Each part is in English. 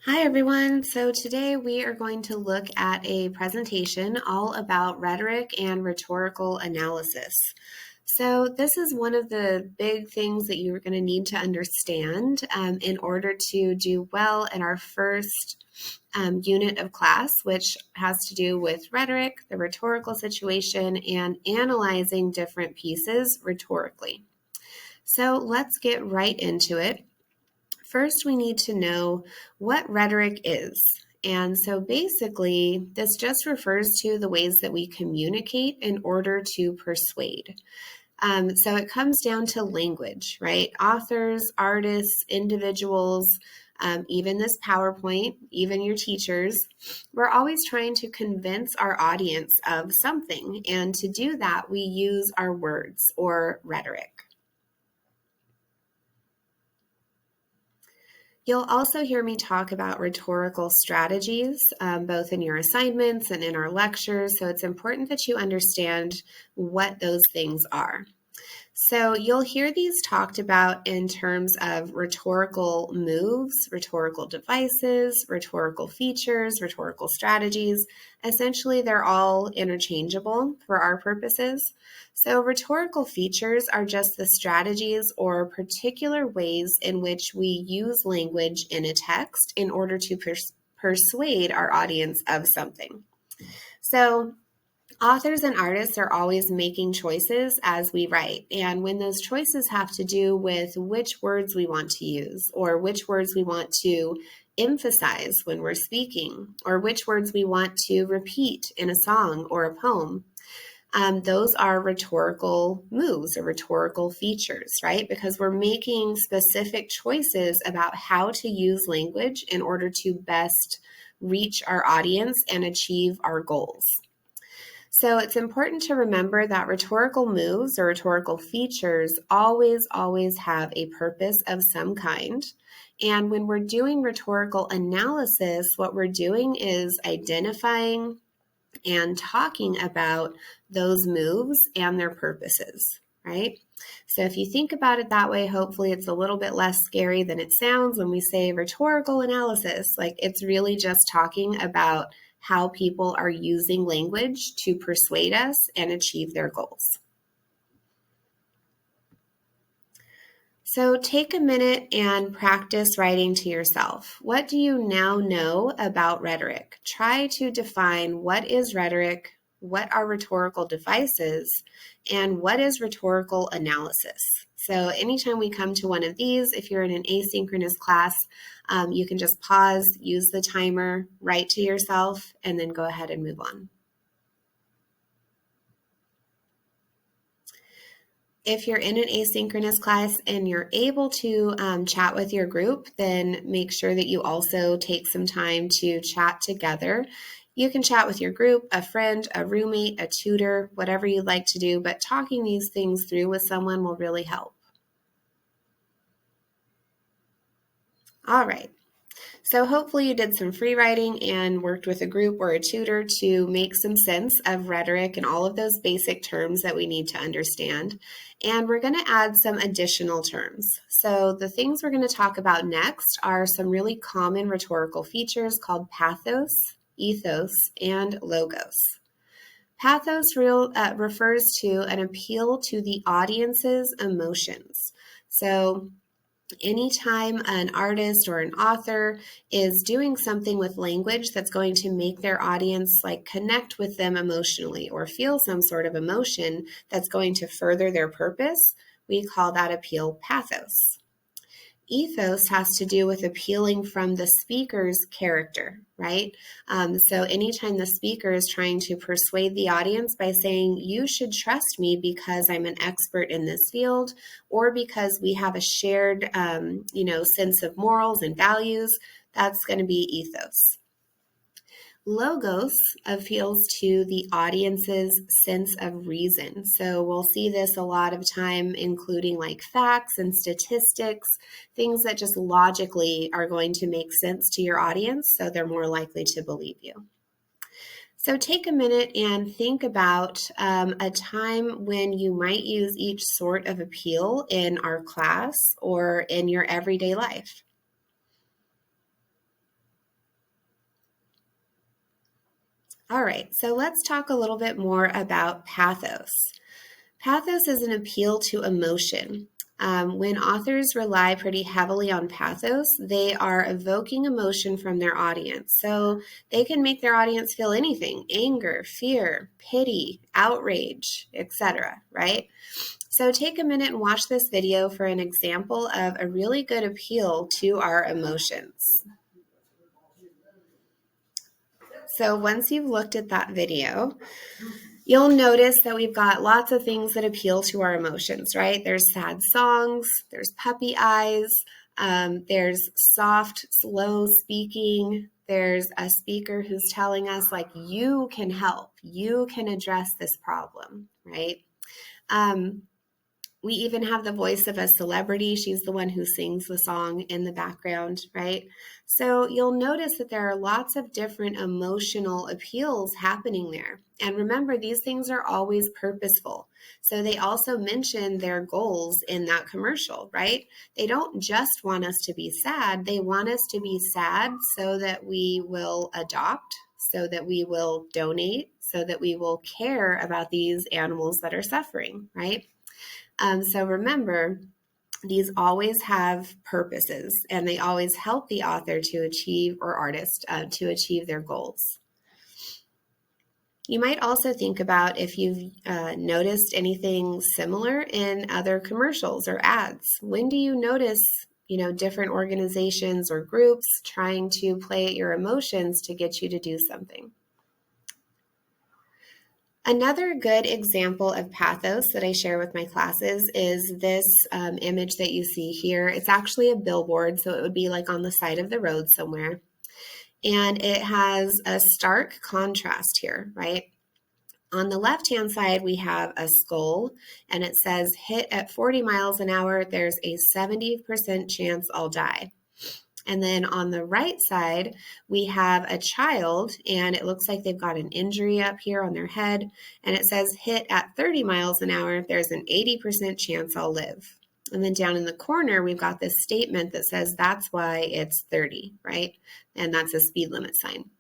Hi everyone. So today we are going to look at a presentation all about rhetoric and rhetorical analysis. So this is one of the big things that you're going to need to understand in order to do well in our first unit of class, which has to do with rhetoric, the rhetorical situation, and analyzing different pieces rhetorically. So let's get right into it. First, we need to know what rhetoric is. And so basically, this just refers to the ways that we communicate in order to persuade. So it comes down to language, right? Authors, artists, individuals, even this PowerPoint, even your teachers, we're always trying to convince our audience of something. And to do that, we use our words or rhetoric. You'll also hear me talk about rhetorical strategies, both in your assignments and in our lectures. So it's important that you understand what those things are. So you'll hear these talked about in terms of rhetorical moves, rhetorical devices, rhetorical features, rhetorical strategies. Essentially, they're all interchangeable for our purposes. So rhetorical features are just the strategies or particular ways in which we use language in a text in order to persuade our audience of something. So authors and artists are always making choices as we write. And when those choices have to do with which words we want to use or which words we want to emphasize when we're speaking or which words we want to repeat in a song or a poem, those are rhetorical moves or rhetorical features, right? Because we're making specific choices about how to use language in order to best reach our audience and achieve our goals. So it's important to remember that rhetorical moves or rhetorical features always have a purpose of some kind. And when we're doing rhetorical analysis, what we're doing is identifying and talking about those moves and their purposes, right? So if you think about it that way, hopefully it's a little bit less scary than it sounds when we say rhetorical analysis. Like it's really just talking about how people are using language to persuade us and achieve their goals. So take a minute and practice writing to yourself. What do you now know about rhetoric? Try to define what is rhetoric, what are rhetorical devices, and what is rhetorical analysis. So anytime we come to one of these, if you're in an asynchronous class, you can just pause, use the timer, write to yourself, and then go ahead and move on. If you're in an asynchronous class and you're able to chat with your group, then make sure that you also take some time to chat together. You can chat with your group, a friend, a roommate, a tutor, whatever you'd like to do, but talking these things through with someone will really help. All right. So hopefully you did some free writing and worked with a group or a tutor to make some sense of rhetoric and all of those basic terms that we need to understand. And we're going to add some additional terms. So the things we're going to talk about next are some really common rhetorical features called pathos, ethos, and logos. Pathos refers to an appeal to the audience's emotions. So anytime an artist or an author is doing something with language that's going to make their audience like connect with them emotionally or feel some sort of emotion that's going to further their purpose, we call that appeal pathos. Ethos has to do with appealing from the speaker's character, right? So anytime the speaker is trying to persuade the audience by saying, you should trust me because I'm an expert in this field, or because we have a shared, sense of morals and values, that's going to be ethos. Logos appeals to the audience's sense of reason. So we'll see this a lot of time, including like facts and statistics, things that just logically are going to make sense to your audience, so they're more likely to believe you. So take a minute and think about a time when you might use each sort of appeal in our class or in your everyday life. All right, so let's talk a little bit more about pathos. Pathos is an appeal to emotion. When authors rely pretty heavily on pathos, they are evoking emotion from their audience. So they can make their audience feel anything: anger, fear, pity, outrage, etc., right? So take a minute and watch this video for an example of a really good appeal to our emotions. So once you've looked at that video, you'll notice that we've got lots of things that appeal to our emotions, right? There's sad songs, there's puppy eyes, there's soft, slow speaking. There's a speaker who's telling us, like, you can help, you can address this problem, right? We even have the voice of a celebrity. She's the one who sings the song in the background, right? So you'll notice that there are lots of different emotional appeals happening there. And remember, these things are always purposeful. So they also mention their goals in that commercial, right? They don't just want us to be sad. They want us to be sad so that we will adopt, so that we will donate, so that we will care about these animals that are suffering, right? So remember, these always have purposes, and they always help the author to achieve, or artist, to achieve their goals. You might also think about if you've noticed anything similar in other commercials or ads. When do you notice, different organizations or groups trying to play at your emotions to get you to do something? Another good example of pathos that I share with my classes is this image that you see here. It's actually a billboard, so it would be like on the side of the road somewhere. And it has a stark contrast here, right? On the left-hand side, we have a skull, and it says, hit at 40 miles an hour, there's a 70% chance I'll die. And then on the right side, we have a child, and it looks like they've got an injury up here on their head. And it says, hit at 30 miles an hour, there's an 80% chance I'll live. And then down in the corner, we've got this statement that says, that's why it's 30, right? And that's a speed limit sign.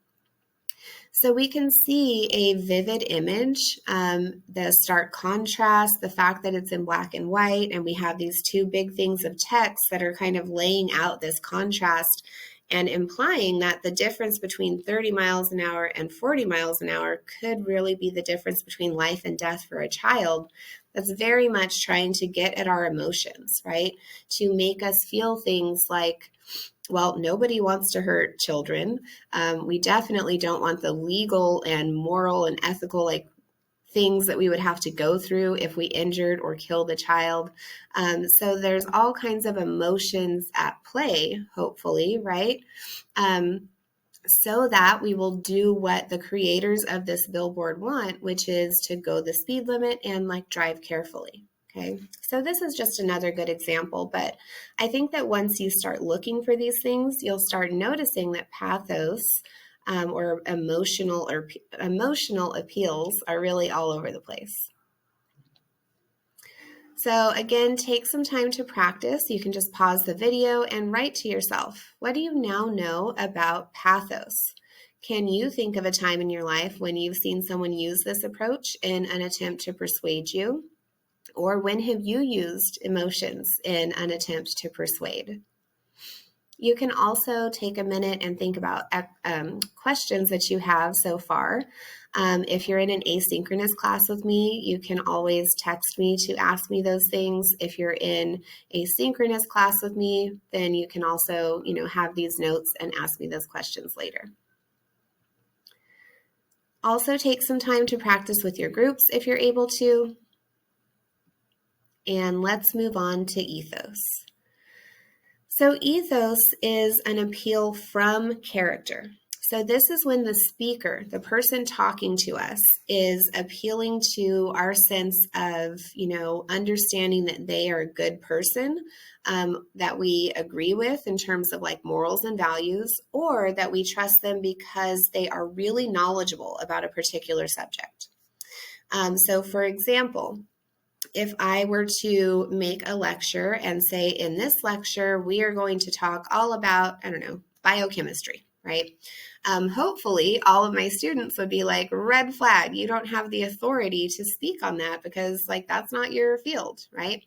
So we can see a vivid image, the stark contrast, the fact that it's in black and white, and we have these two big things of text that are kind of laying out this contrast and implying that the difference between 30 miles an hour and 40 miles an hour could really be the difference between life and death for a child. That's very much trying to get at our emotions, right? To make us feel things like, well, nobody wants to hurt children. We definitely don't want the legal and moral and ethical things that we would have to go through if we injured or killed a child. So there's all kinds of emotions at play, hopefully, right? So that we will do what the creators of this billboard want, which is to go the speed limit and drive carefully. Okay, so this is just another good example, but I think that once you start looking for these things, you'll start noticing that pathos or emotional appeals are really all over the place. So again, take some time to practice. You can just pause the video and write to yourself, what do you now know about pathos? Can you think of a time in your life when you've seen someone use this approach in an attempt to persuade you? Or when have you used emotions in an attempt to persuade? You can also take a minute and think about questions that you have so far. If you're in an asynchronous class with me, you can always text me to ask me those things. If you're in a synchronous class with me, then you can also, have these notes and ask me those questions later. Also take some time to practice with your groups if you're able to. And let's move on to ethos. So ethos is an appeal from character. So this is when the speaker, the person talking to us, is appealing to our sense of, understanding that they are a good person, that we agree with in terms of morals and values, or that we trust them because they are really knowledgeable about a particular subject. So for example, if I were to make a lecture and say, in this lecture, we are going to talk all about, biochemistry, right? Hopefully, all of my students would be like, red flag, you don't have the authority to speak on that because like that's not your field, right?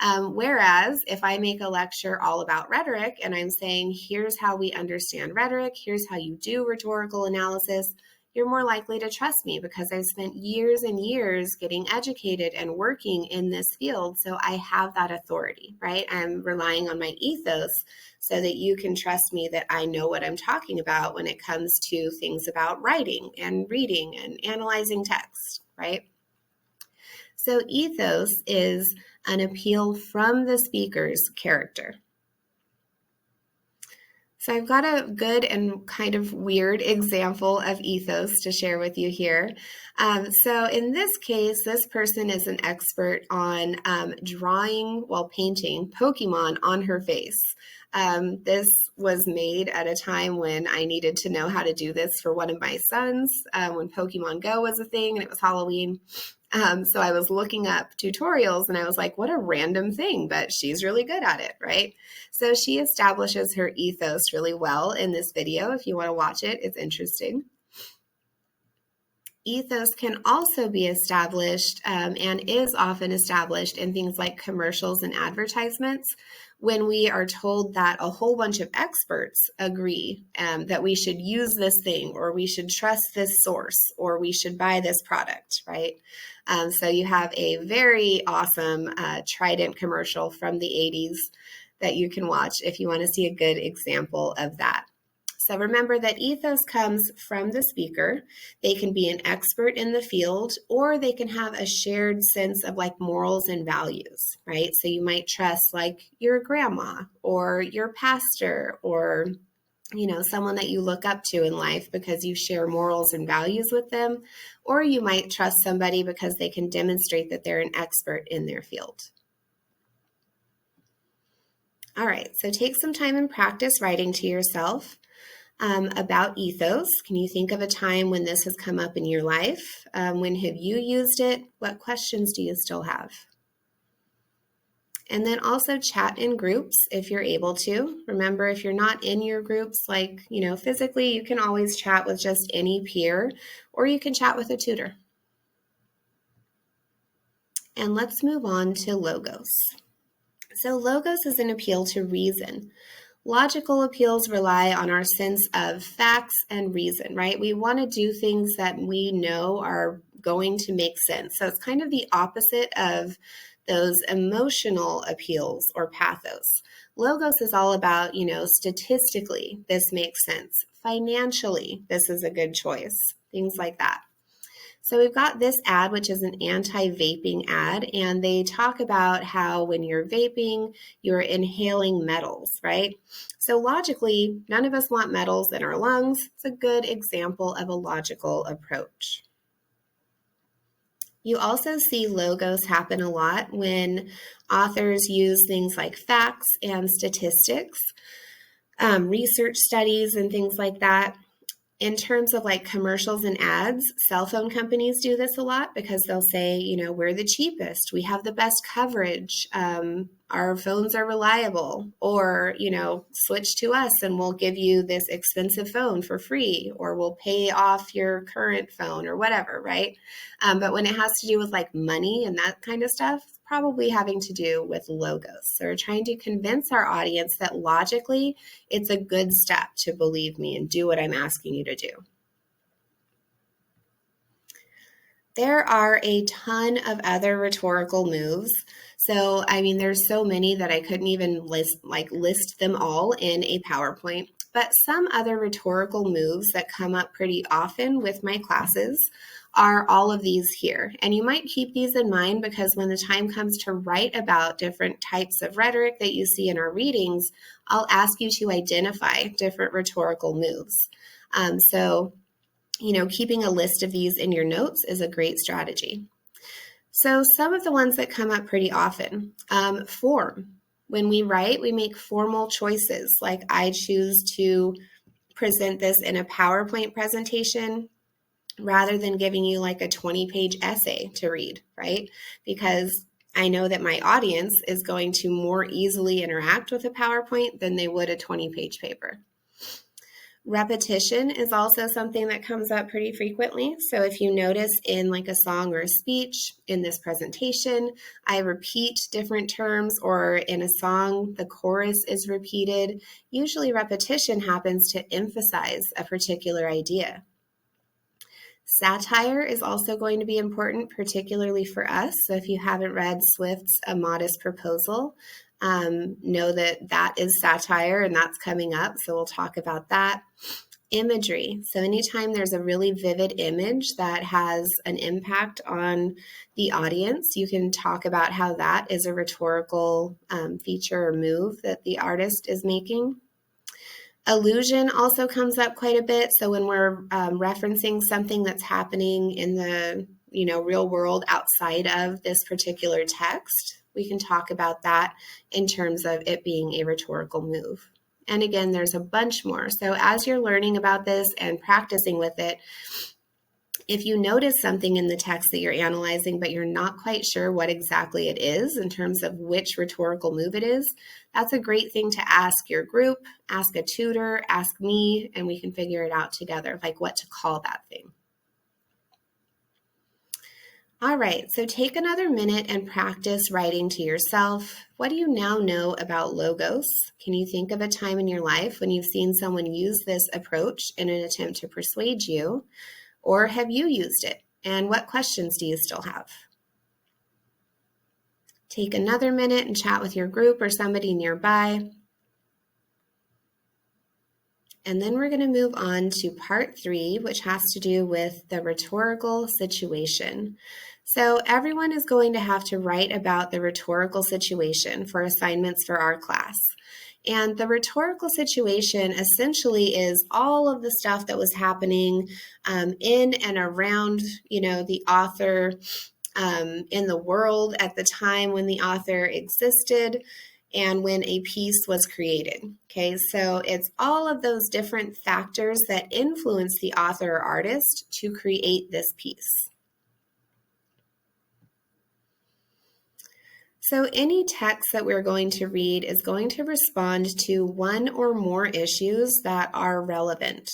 Whereas if I make a lecture all about rhetoric and I'm saying, here's how we understand rhetoric, here's how you do rhetorical analysis, you're more likely to trust me because I've spent years and years getting educated and working in this field. So I have that authority, right? I'm relying on my ethos so that you can trust me that I know what I'm talking about when it comes to things about writing and reading and analyzing text, right? So ethos is an appeal from the speaker's character. So I've got a good and kind of weird example of ethos to share with you here. So in this case, this person is an expert on drawing while painting Pokemon on her face. This was made at a time when I needed to know how to do this for one of my sons, when Pokemon Go was a thing and it was Halloween. So I was looking up tutorials and I was like, what a random thing, but she's really good at it, right? So she establishes her ethos really well in this video. If you want to watch it, it's interesting. Ethos can also be established and is often established in things like commercials and advertisements when we are told that a whole bunch of experts agree that we should use this thing or we should trust this source or we should buy this product, right? So you have a very awesome Trident commercial from the 80s that you can watch if you want to see a good example of that. So remember that ethos comes from the speaker. They can be an expert in the field, or they can have a shared sense of like morals and values, right? So you might trust like your grandma or your pastor or someone that you look up to in life because you share morals and values with them, or you might trust somebody because they can demonstrate that they're an expert in their field. All right, so take some time and practice writing to yourself about ethos. Can you think of a time when this has come up in your life? When have you used it? What questions do you still have? And then also chat in groups if you're able to. Remember, if you're not in your groups, like, physically, you can always chat with just any peer, or you can chat with a tutor. And let's move on to logos. So logos is an appeal to reason. Logical appeals rely on our sense of facts and reason, right? We want to do things that we know are going to make sense. So it's kind of the opposite of those emotional appeals or pathos. Logos is all about, statistically, this makes sense. Financially, this is a good choice, things like that. So we've got this ad, which is an anti-vaping ad, and they talk about how when you're vaping, you're inhaling metals, right? So logically, none of us want metals in our lungs. It's a good example of a logical approach. You also see logos happen a lot when authors use things like facts and statistics, research studies and things like that. In terms of like commercials and ads, cell phone companies do this a lot because they'll say, we're the cheapest, we have the best coverage, our phones are reliable, or, switch to us and we'll give you this expensive phone for free, or we'll pay off your current phone or whatever, right? But when it has to do with like money and that kind of stuff, it's probably having to do with logos. So we're trying to convince our audience that logically it's a good step to believe me and do what I'm asking you to do. There are a ton of other rhetorical moves. So, there's so many that I couldn't even list them all in a PowerPoint. But some other rhetorical moves that come up pretty often with my classes are all of these here. And you might keep these in mind because when the time comes to write about different types of rhetoric that you see in our readings, I'll ask you to identify different rhetorical moves. Keeping a list of these in your notes is a great strategy. So some of the ones that come up pretty often, form. When we write, we make formal choices, like I choose to present this in a PowerPoint presentation rather than giving you like a 20-page essay to read, right? Because I know that my audience is going to more easily interact with a PowerPoint than they would a 20-page paper. Repetition is also something that comes up pretty frequently. So if you notice in like a song or a speech in this presentation, I repeat different terms, or in a song, the chorus is repeated. Usually repetition happens to emphasize a particular idea. Satire is also going to be important, particularly for us. So if you haven't read Swift's A Modest Proposal, know that that is satire and that's coming up. So we'll talk about that. Imagery. So anytime there's a really vivid image that has an impact on the audience, you can talk about how that is a rhetorical feature or move that the artist is making. Allusion also comes up quite a bit. So when we're referencing something that's happening in the real world outside of this particular text, we can talk about that in terms of it being a rhetorical move. And again, there's a bunch more. So as you're learning about this and practicing with it, if you notice something in the text that you're analyzing, but you're not quite sure what exactly it is in terms of which rhetorical move it is, that's a great thing to ask your group, ask a tutor, ask me, and we can figure it out together, like what to call that thing. All right, so take another minute and practice writing to yourself. What do you now know about logos? Can you think of a time in your life when you've seen someone use this approach in an attempt to persuade you? Or have you used it? And what questions do you still have? Take another minute and chat with your group or somebody nearby. And then we're going to move on to part 3, which has to do with the rhetorical situation. So everyone is going to have to write about the rhetorical situation for assignments for our class. And the rhetorical situation essentially is all of the stuff that was happening in and around, the author, in the world at the time when the author existed and when a piece was created. Okay, so it's all of those different factors that influence the author or artist to create this piece. So any text that we're going to read is going to respond to one or more issues that are relevant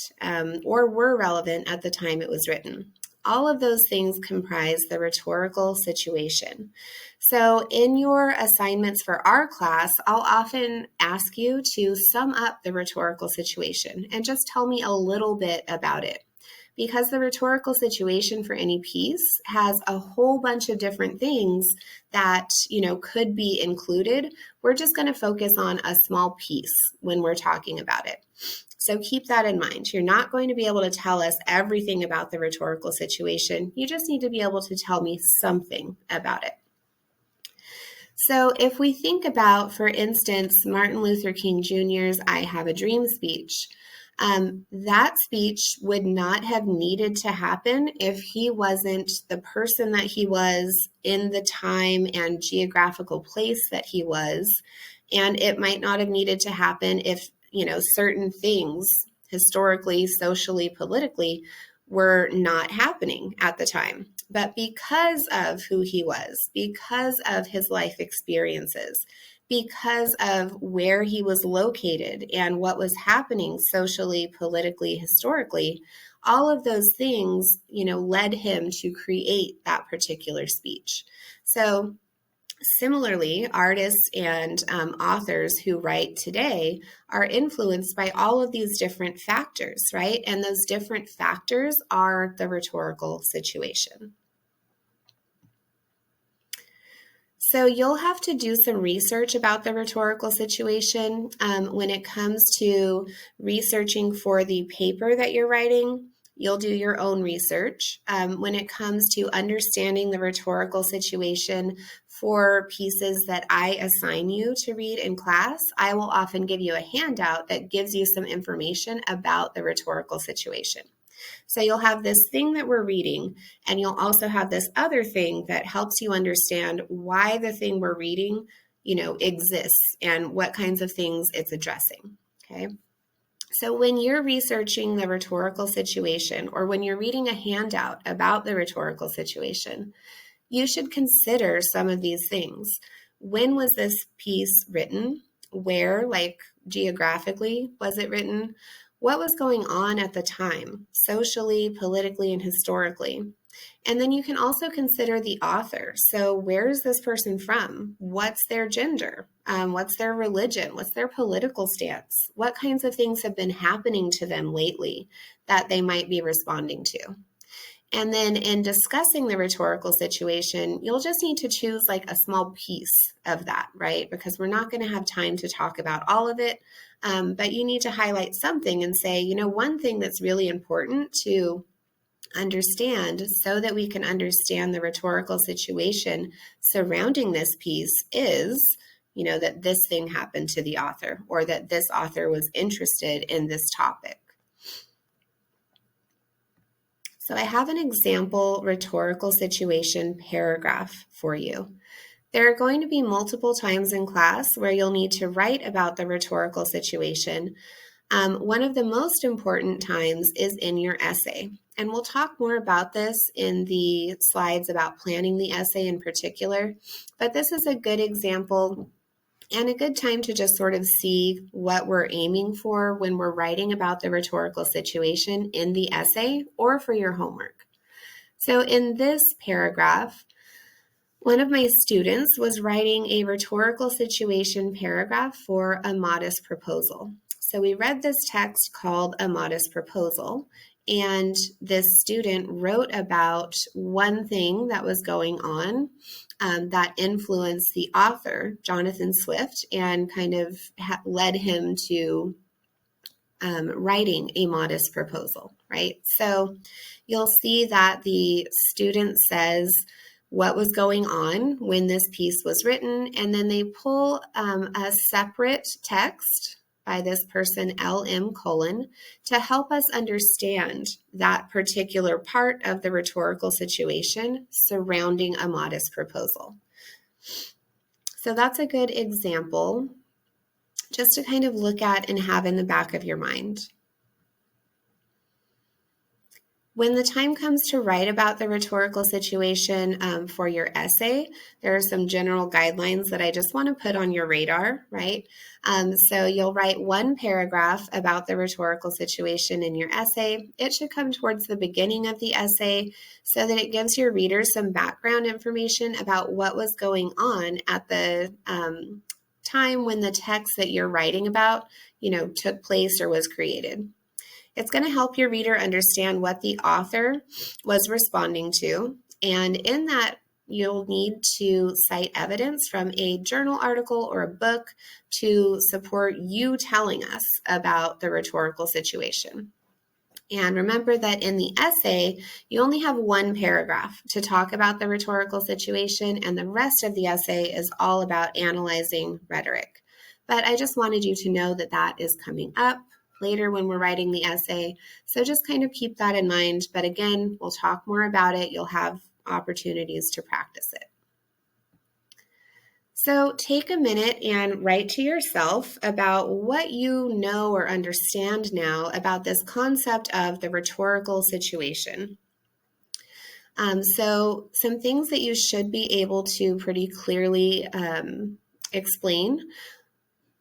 or were relevant at the time it was written. All of those things comprise the rhetorical situation. So in your assignments for our class, I'll often ask you to sum up the rhetorical situation and just tell me a little bit about it. Because the rhetorical situation for any piece has a whole bunch of different things that, could be included, we're just going to focus on a small piece when we're talking about it. So keep that in mind. You're not going to be able to tell us everything about the rhetorical situation. You just need to be able to tell me something about it. So if we think about, for instance, Martin Luther King Jr.'s I Have a Dream speech, that speech would not have needed to happen if he wasn't the person that he was in the time and geographical place that he was. And it might not have needed to happen if, certain things historically, socially, politically were not happening at the time. But because of who he was, because of his life experiences, because of where he was located and what was happening socially, politically, historically, all of those things, led him to create that particular speech. So similarly, artists and authors who write today are influenced by all of these different factors, right? And those different factors are the rhetorical situation. So you'll have to do some research about the rhetorical situation when it comes to researching for the paper that you're writing. You'll do your own research. When it comes to understanding the rhetorical situation for pieces that I assign you to read in class, I will often give you a handout that gives you some information about the rhetorical situation. So you'll have this thing that we're reading, and you'll also have this other thing that helps you understand why the thing we're reading, exists and what kinds of things it's addressing, okay? So when you're researching the rhetorical situation or when you're reading a handout about the rhetorical situation, you should consider some of these things. When was this piece written? Where, like geographically, was it written? What was going on at the time, socially, politically, and historically? And then you can also consider the author. So, where is this person from? What's their gender? What's their religion? What's their political stance? What kinds of things have been happening to them lately that they might be responding to? And then in discussing the rhetorical situation, you'll just need to choose like a small piece of that, right? Because we're not going to have time to talk about all of it. But you need to highlight something and say, one thing that's really important to understand so that we can understand the rhetorical situation surrounding this piece is, that this thing happened to the author, or that this author was interested in this topic. So I have an example rhetorical situation paragraph for you. There are going to be multiple times in class where you'll need to write about the rhetorical situation. One of the most important times is in your essay. And we'll talk more about this in the slides about planning the essay in particular. But this is a good example and a good time to just sort of see what we're aiming for when we're writing about the rhetorical situation in the essay or for your homework. So in this paragraph, one of my students was writing a rhetorical situation paragraph for a modest proposal. So we read this text called A Modest Proposal, and this student wrote about one thing that was going on that influenced the author, Jonathan Swift, and kind of led him to writing a modest proposal, right? So you'll see that the student says what was going on when this piece was written, and then they pull a separate text by this person, L.M. Cullen, to help us understand that particular part of the rhetorical situation surrounding a modest proposal. So that's a good example just to kind of look at and have in the back of your mind. When the time comes to write about the rhetorical situation for your essay, there are some general guidelines that I just want to put on your radar, right? So you'll write one paragraph about the rhetorical situation in your essay. It should come towards the beginning of the essay so that it gives your reader some background information about what was going on at the time when the text that you're writing about, took place or was created. It's going to help your reader understand what the author was responding to. And in that, you'll need to cite evidence from a journal article or a book to support you telling us about the rhetorical situation. And remember that in the essay, you only have one paragraph to talk about the rhetorical situation, and the rest of the essay is all about analyzing rhetoric. But I just wanted you to know that that is coming up later when we're writing the essay. So just kind of keep that in mind. But again, we'll talk more about it. You'll have opportunities to practice it. So take a minute and write to yourself about what you know or understand now about this concept of the rhetorical situation. So some things that you should be able to pretty clearly explain.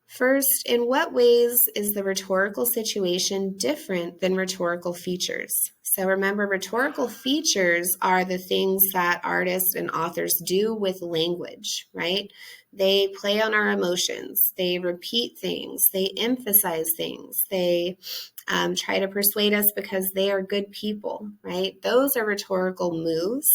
First, in what ways is the rhetorical situation different than rhetorical features? So remember, rhetorical features are the things that artists and authors do with language, right? They play on our emotions. They repeat things. They emphasize things. They try to persuade us because they are good people, right? Those are rhetorical moves.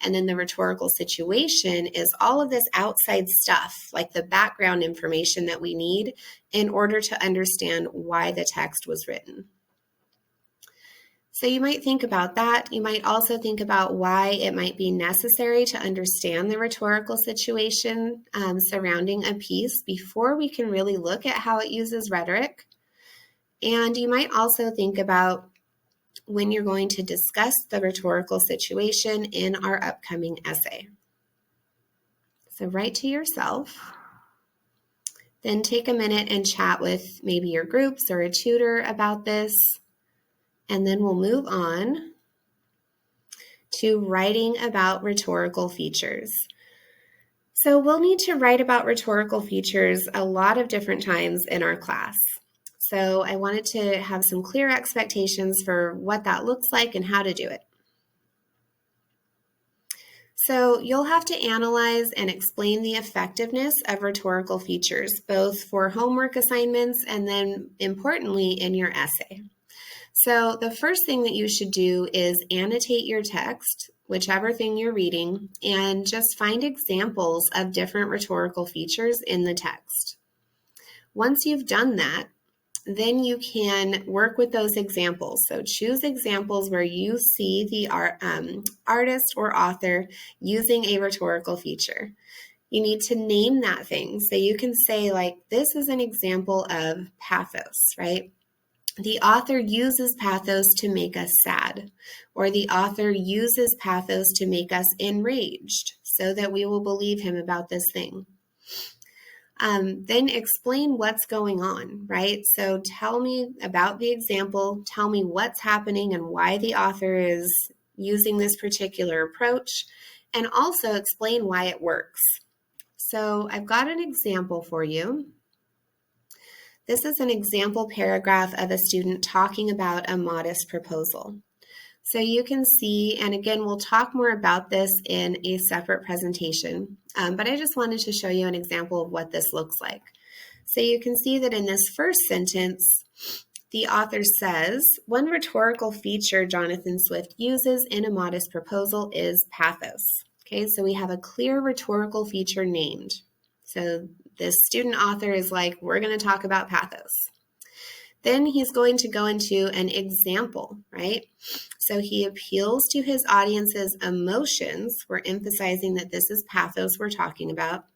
And then the rhetorical situation is all of this outside stuff, like the background information that we need in order to understand why the text was written. So you might think about that. You might also think about why it might be necessary to understand the rhetorical situation surrounding a piece before we can really look at how it uses rhetoric. And you might also think about when you're going to discuss the rhetorical situation in our upcoming essay. So write to yourself, then take a minute and chat with maybe your groups or a tutor about this, and then we'll move on to writing about rhetorical features. So we'll need to write about rhetorical features a lot of different times in our class. So I wanted to have some clear expectations for what that looks like and how to do it. So you'll have to analyze and explain the effectiveness of rhetorical features, both for homework assignments and then importantly in your essay. So the first thing that you should do is annotate your text, whichever thing you're reading, and just find examples of different rhetorical features in the text. Once you've done that, then you can work with those examples. So choose examples where you see the artist or author using a rhetorical feature. You need to name that thing. So you can say, like, this is an example of pathos, right? The author uses pathos to make us sad, or the author uses pathos to make us enraged so that we will believe him about this thing. Then explain what's going on, right? So tell me about the example, tell me what's happening and why the author is using this particular approach, and also explain why it works. So I've got an example for you. This is an example paragraph of a student talking about a modest proposal. So you can see, and again, we'll talk more about this in a separate presentation, but I just wanted to show you an example of what this looks like. So you can see that in this first sentence, the author says, one rhetorical feature Jonathan Swift uses in a modest proposal is pathos. Okay, so we have a clear rhetorical feature named. So this student author is like, we're going to talk about pathos. Then he's going to go into an example, right? So he appeals to his audience's emotions. We're emphasizing that this is pathos we're talking about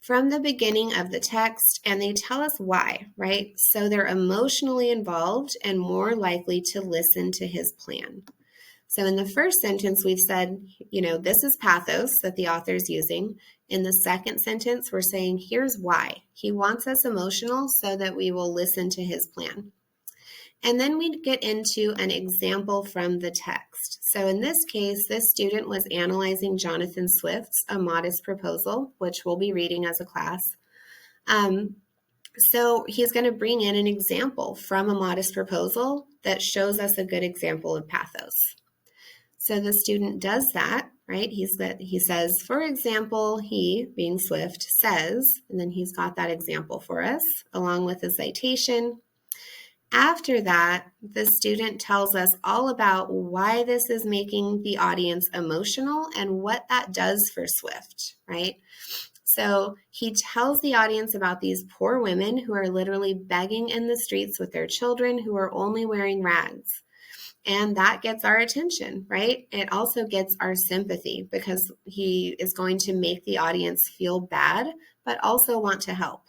from the beginning of the text, and they tell us why, right? So they're emotionally involved and more likely to listen to his plan. So in the first sentence, we've said, this is pathos that the author is using. In the second sentence, we're saying, here's why. He wants us emotional so that we will listen to his plan. And then we get into an example from the text. So in this case, this student was analyzing Jonathan Swift's A Modest Proposal, which we'll be reading as a class. So he's going to bring in an example from A Modest Proposal that shows us a good example of pathos. So the student does that, right? He says, for example, he, being Swift, says, and then he's got that example for us along with a citation. After that, the student tells us all about why this is making the audience emotional and what that does for Swift, right? So he tells the audience about these poor women who are literally begging in the streets with their children who are only wearing rags. And that gets our attention, right? It also gets our sympathy because he is going to make the audience feel bad, but also want to help.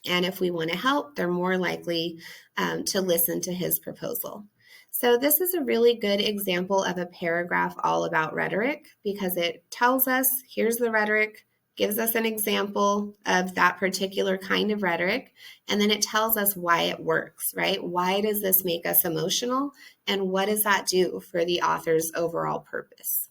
And if we want to help, they're more likely to listen to his proposal. So this is a really good example of a paragraph all about rhetoric because it tells us, here's the rhetoric, gives us an example of that particular kind of rhetoric, and then it tells us why it works, right? Why does this make us emotional, and what does that do for the author's overall purpose?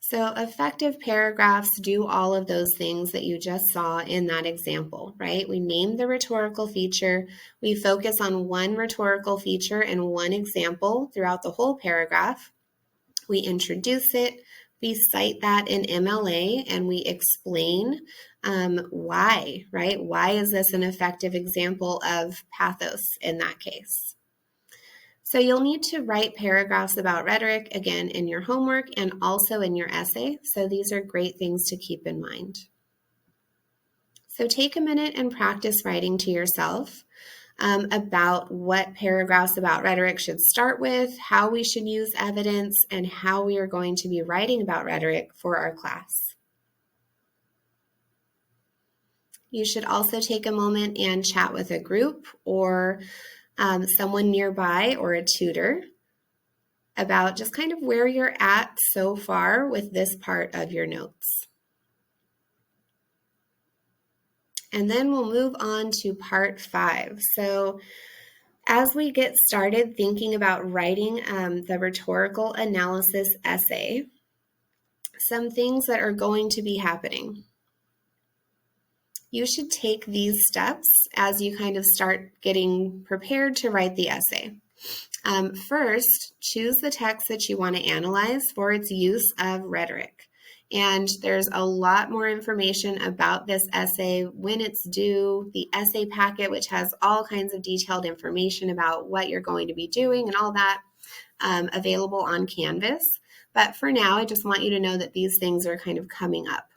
So effective paragraphs do all of those things that you just saw in that example, right? We name the rhetorical feature, we focus on one rhetorical feature and one example throughout the whole paragraph, we introduce it, we cite that in MLA, and we explain why, right? Why is this an effective example of pathos in that case? So you'll need to write paragraphs about rhetoric, again, in your homework and also in your essay. So these are great things to keep in mind. So take a minute and practice writing to yourself about what paragraphs about rhetoric should start with, how we should use evidence, and how we are going to be writing about rhetoric for our class. You should also take a moment and chat with a group or someone nearby or a tutor about just kind of where you're at so far with this part of your notes. And then we'll move on to part 5. So as we get started thinking about writing the rhetorical analysis essay, some things that are going to be happening. You should take these steps as you kind of start getting prepared to write the essay. First, choose the text that you want to analyze for its use of rhetoric. And there's a lot more information about this essay, when it's due, the essay packet, which has all kinds of detailed information about what you're going to be doing and all that, available on Canvas. But for now, I just want you to know that these things are kind of coming up.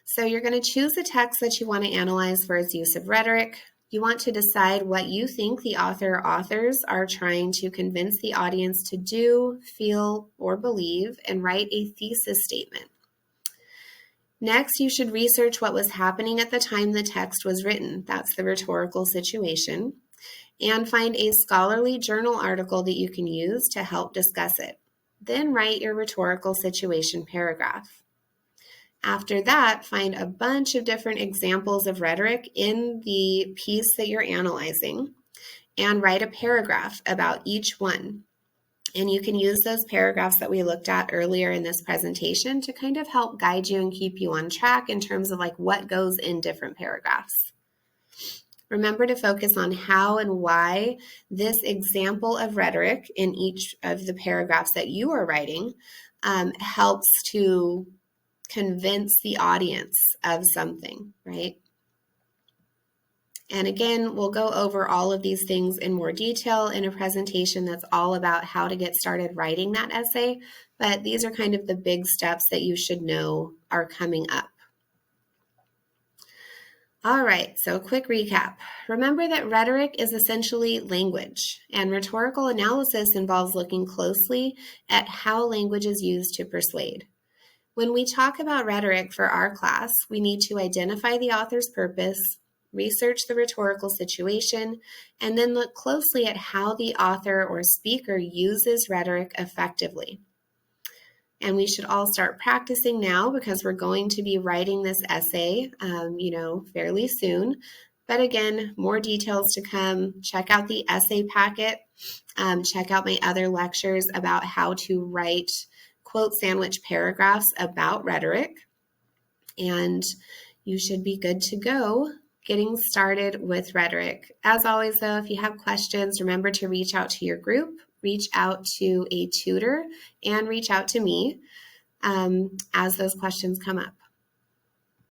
So you're going to choose the text that you want to analyze for its use of rhetoric. You want to decide what you think the author or authors are trying to convince the audience to do, feel, or believe, and write a thesis statement. Next, you should research what was happening at the time the text was written. That's the rhetorical situation. And find a scholarly journal article that you can use to help discuss it. Then write your rhetorical situation paragraph. After that, find a bunch of different examples of rhetoric in the piece that you're analyzing and write a paragraph about each one. And you can use those paragraphs that we looked at earlier in this presentation to kind of help guide you and keep you on track in terms of like what goes in different paragraphs. Remember to focus on how and why this example of rhetoric in each of the paragraphs that you are writing helps to convince the audience of something, right? And again, we'll go over all of these things in more detail in a presentation that's all about how to get started writing that essay, but these are kind of the big steps that you should know are coming up. All right, so a quick recap. Remember that rhetoric is essentially language, and rhetorical analysis involves looking closely at how language is used to persuade. When we talk about rhetoric for our class, we need to identify the author's purpose, research the rhetorical situation, and then look closely at how the author or speaker uses rhetoric effectively. And we should all start practicing now because we're going to be writing this essay, fairly soon. But again, more details to come. Check out the essay packet. Check out my other lectures about how to write quote sandwich paragraphs about rhetoric. And you should be good to go getting started with rhetoric. As always, though, if you have questions, remember to reach out to your group, reach out to a tutor, and reach out to me as those questions come up.